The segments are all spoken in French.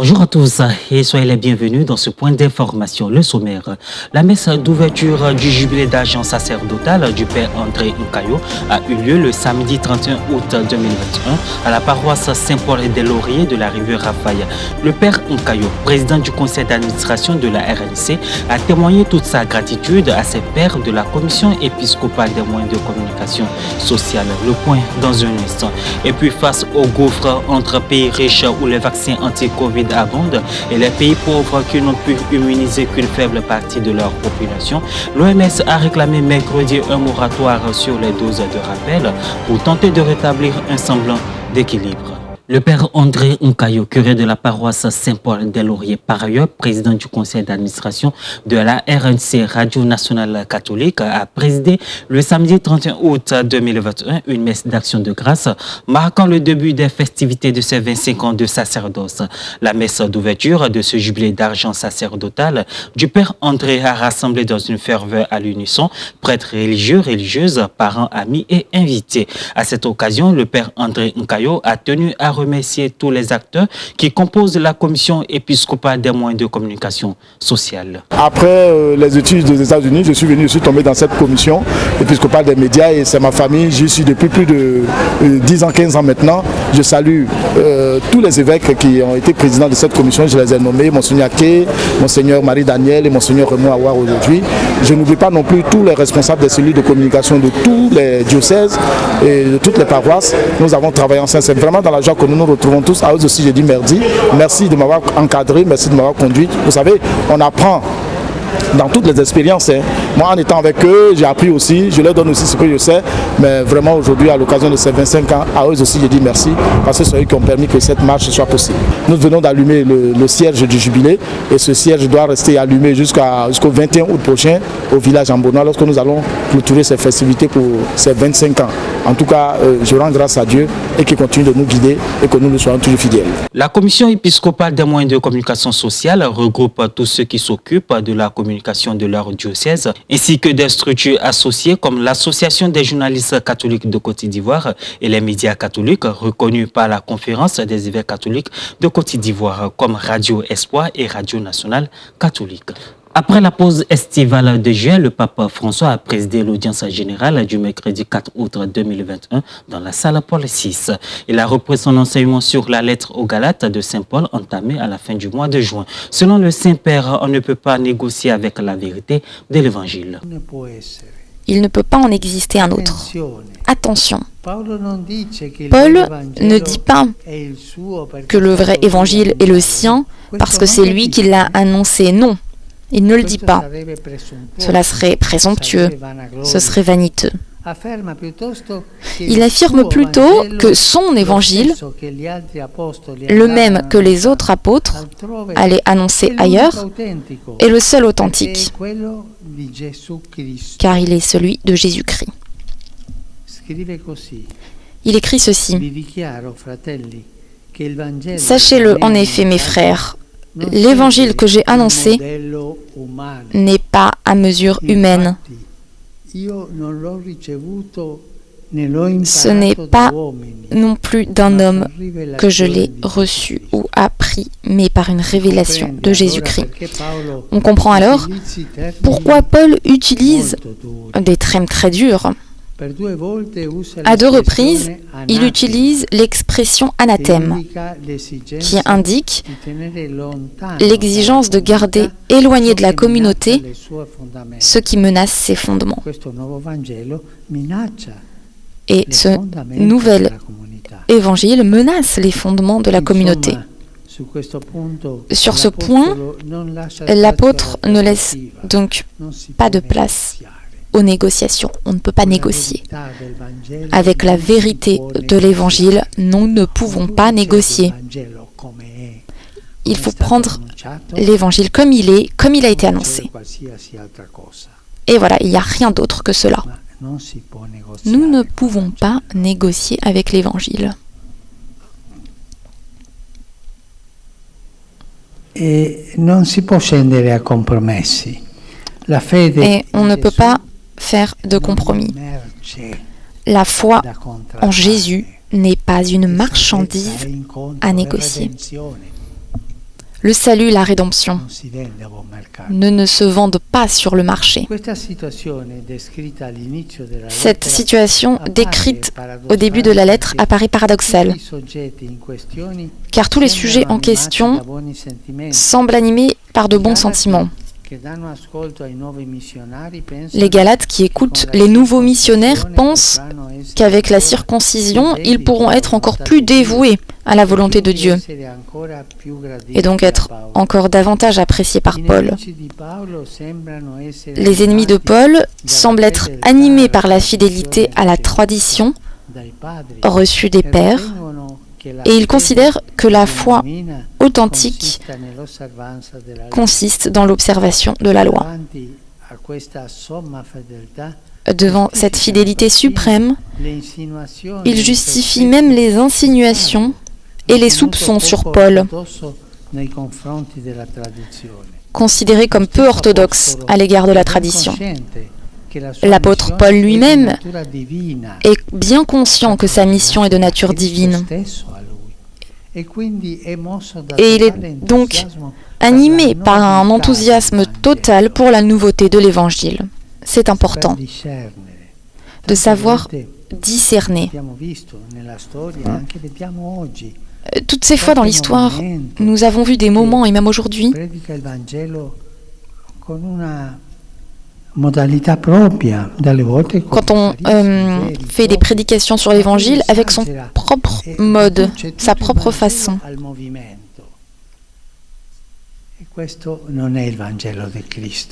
Bonjour à tous et soyez les bienvenus dans ce point d'information. Le sommaire. La messe d'ouverture du jubilé d'agent sacerdotal du Père André Nkayo a eu lieu le samedi 31 août 2021 à la paroisse Saint-Paul des Lauriers de la rivière Rafaïa. Le Père Nkayo, président du conseil d'administration de la RNC, a témoigné toute sa gratitude à ses pairs de la commission épiscopale des moyens de communication sociale. Le point dans un instant. Et puis face au gouffre entre pays riches où les vaccins anti-Covid abondent et les pays pauvres qui n'ont pu immuniser qu'une faible partie de leur population, l'OMS a réclamé mercredi un moratoire sur les doses de rappel pour tenter de rétablir un semblant d'équilibre. Le Père André Nkayo, curé de la paroisse Saint-Paul des Lauriers, par ailleurs président du conseil d'administration de la RNC Radio Nationale Catholique, a présidé le samedi 31 août 2021 une messe d'action de grâce marquant le début des festivités de ses 25 ans de sacerdoce. La messe d'ouverture de ce jubilé d'argent sacerdotal du Père André a rassemblé dans une ferveur à l'unisson prêtres religieux, religieuses, parents, amis et invités. À cette occasion, le Père André Nkayo a tenu à remercier tous les acteurs qui composent la commission épiscopale des moyens de communication sociale. Après les études des États-Unis, je suis tombé dans cette commission épiscopale des médias et c'est ma famille. J'y suis depuis plus de 10 ans, 15 ans maintenant. Je salue tous les évêques qui ont été présidents de cette commission. Je les ai nommés, Monseigneur Ké, Monseigneur Marie-Daniel et Monseigneur Raymond Awar aujourd'hui. Je n'oublie pas non plus tous les responsables des cellules de communication de tous les diocèses et de toutes les paroisses. Nous avons travaillé ensemble. C'est vraiment dans la joie que nous nous retrouvons tous. À eux aussi, je dis merci. Merci de m'avoir encadré, merci de m'avoir conduit. Vous savez, on apprend dans toutes les expériences. Moi, en étant avec eux, j'ai appris aussi, je leur donne aussi ce que je sais. Mais vraiment, aujourd'hui, à l'occasion de ces 25 ans, à eux aussi, je dis merci, parce que c'est eux qui ont permis que cette marche soit possible. Nous venons d'allumer le cierge du jubilé, et ce cierge doit rester allumé jusqu'au 21 août prochain, au village Ambona, lorsque nous allons clôturer ces festivités pour ces 25 ans. En tout cas, je rends grâce à Dieu et qu'il continue de nous guider et que nous nous soyons toujours fidèles. La commission épiscopale des moyens de communication sociale regroupe tous ceux qui s'occupent de la communication de leur diocèse, ainsi que des structures associées comme l'Association des journalistes catholiques de Côte d'Ivoire et les médias catholiques reconnus par la Conférence des évêques catholiques de Côte d'Ivoire comme Radio Espoir et Radio Nationale Catholique. Après la pause estivale de juin, le pape François a présidé l'audience générale du mercredi 4 août 2021 dans la salle Paul VI. Il a repris son enseignement sur la lettre aux Galates de Saint Paul entamée à la fin du mois de juin. Selon le Saint-Père, on ne peut pas négocier avec la vérité de l'Évangile. Il ne peut pas en exister un autre. Attention, Paul ne dit pas que le vrai évangile est le sien parce que c'est lui qui l'a annoncé. Non. Il ne le dit pas. Cela serait présomptueux, ce serait vaniteux. Il affirme plutôt que son évangile, le même que les autres apôtres allaient annoncer ailleurs, est le seul authentique, car il est celui de Jésus-Christ. Il écrit ceci. Sachez-le en effet, mes frères, l'évangile que j'ai annoncé n'est pas à mesure humaine. Ce n'est pas non plus d'un homme que je l'ai reçu ou appris, mais par une révélation de Jésus-Christ. On comprend alors pourquoi Paul utilise des termes très durs. À 2 reprises, il utilise l'expression anathème, qui indique l'exigence de garder éloigné de la communauté ce qui menace ses fondements. Et ce nouvel évangile menace les fondements de la communauté. Sur ce point, l'apôtre ne laisse donc pas de place aux négociations. On ne peut pas négocier. Avec la vérité de l'Évangile, nous ne pouvons pas négocier. Il faut prendre l'Évangile comme il est, comme il a été annoncé. Et voilà, il n'y a rien d'autre que cela. Nous ne pouvons pas négocier avec l'Évangile. Et on ne peut pas faire de compromis. La foi en Jésus n'est pas une marchandise à négocier. Le salut, la rédemption ne se vendent pas sur le marché. Cette situation décrite au début de la lettre apparaît paradoxale, car tous les sujets en question semblent animés par de bons sentiments. Les Galates qui écoutent les nouveaux missionnaires pensent qu'avec la circoncision, ils pourront être encore plus dévoués à la volonté de Dieu et donc être encore davantage appréciés par Paul. Les ennemis de Paul semblent être animés par la fidélité à la tradition reçue des pères et ils considèrent que la foi authentique consiste dans l'observation de la loi. Devant cette fidélité suprême, ils justifient même les insinuations et les soupçons sur Paul, considéré comme peu orthodoxe à l'égard de la tradition. L'apôtre Paul lui-même est bien conscient que sa mission est de nature divine. Et il est donc animé par un enthousiasme total pour la nouveauté de l'Évangile. C'est important de savoir discerner. Toutes ces fois dans l'histoire, nous avons vu des moments, et même aujourd'hui, quand on fait des prédications sur l'Évangile avec son propre mode, sa propre façon.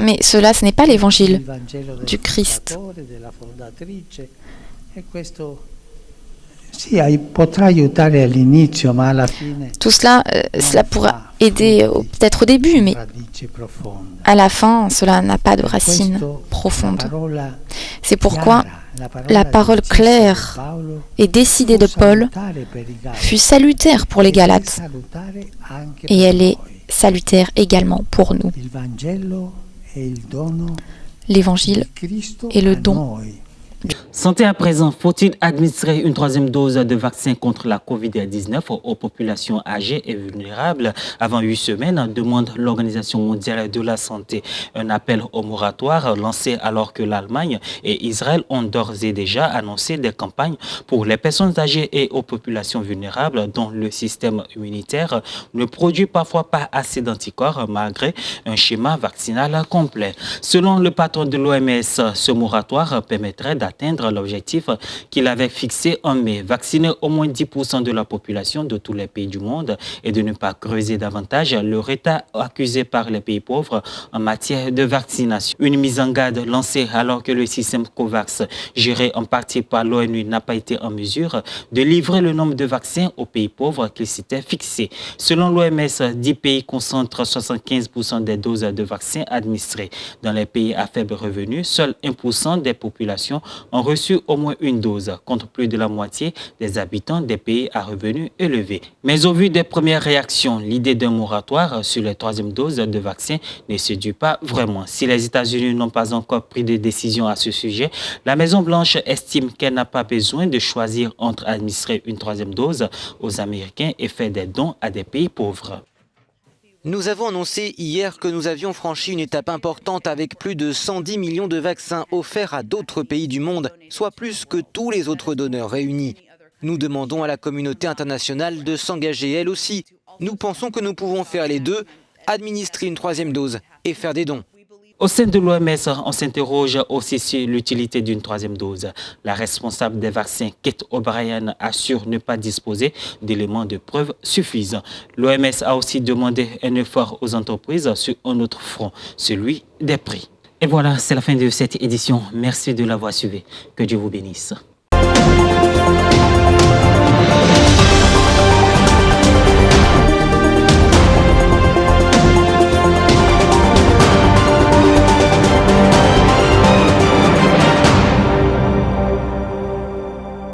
Mais cela, ce n'est pas l'Évangile du Christ. Tout cela, cela pourra aider peut-être au début, mais à la fin, cela n'a pas de racines profondes. C'est pourquoi la parole claire et décidée de Paul fut salutaire pour les Galates, et elle est salutaire également pour nous. L'Évangile est le don. Santé à présent, faut-il administrer une troisième dose de vaccin contre la COVID-19 aux populations âgées et vulnérables avant 8 semaines, demande l'Organisation mondiale de la santé. Un appel au moratoire lancé alors que l'Allemagne et Israël ont d'ores et déjà annoncé des campagnes pour les personnes âgées et aux populations vulnérables dont le système immunitaire ne produit parfois pas assez d'anticorps malgré un schéma vaccinal complet. Selon le patron de l'OMS, ce moratoire permettrait d'atteindre l'objectif qu'il avait fixé en mai, vacciner au moins 10% de la population de tous les pays du monde et de ne pas creuser davantage le retard accusé par les pays pauvres en matière de vaccination. Une mise en garde lancée alors que le système COVAX, géré en partie par l'ONU, n'a pas été en mesure de livrer le nombre de vaccins aux pays pauvres qu'il s'était fixé. Selon l'OMS, 10 pays concentrent 75% des doses de vaccins administrées. Dans les pays à faible revenu, seul 1% des populations ont reçu au moins une dose, contre plus de la moitié des habitants des pays à revenus élevés. Mais au vu des premières réactions, l'idée d'un moratoire sur les troisièmes doses de vaccin ne séduit pas vraiment. Si les États-Unis n'ont pas encore pris de décision à ce sujet, la Maison-Blanche estime qu'elle n'a pas besoin de choisir entre administrer une troisième dose aux Américains et faire des dons à des pays pauvres. Nous avons annoncé hier que nous avions franchi une étape importante avec plus de 110 millions de vaccins offerts à d'autres pays du monde, soit plus que tous les autres donneurs réunis. Nous demandons à la communauté internationale de s'engager elle aussi. Nous pensons que nous pouvons faire les deux, administrer une troisième dose et faire des dons. Au sein de l'OMS, on s'interroge aussi sur l'utilité d'une troisième dose. La responsable des vaccins, Kate O'Brien, assure ne pas disposer d'éléments de preuve suffisants. L'OMS a aussi demandé un effort aux entreprises sur un autre front, celui des prix. Et voilà, c'est la fin de cette édition. Merci de l'avoir suivi. Que Dieu vous bénisse.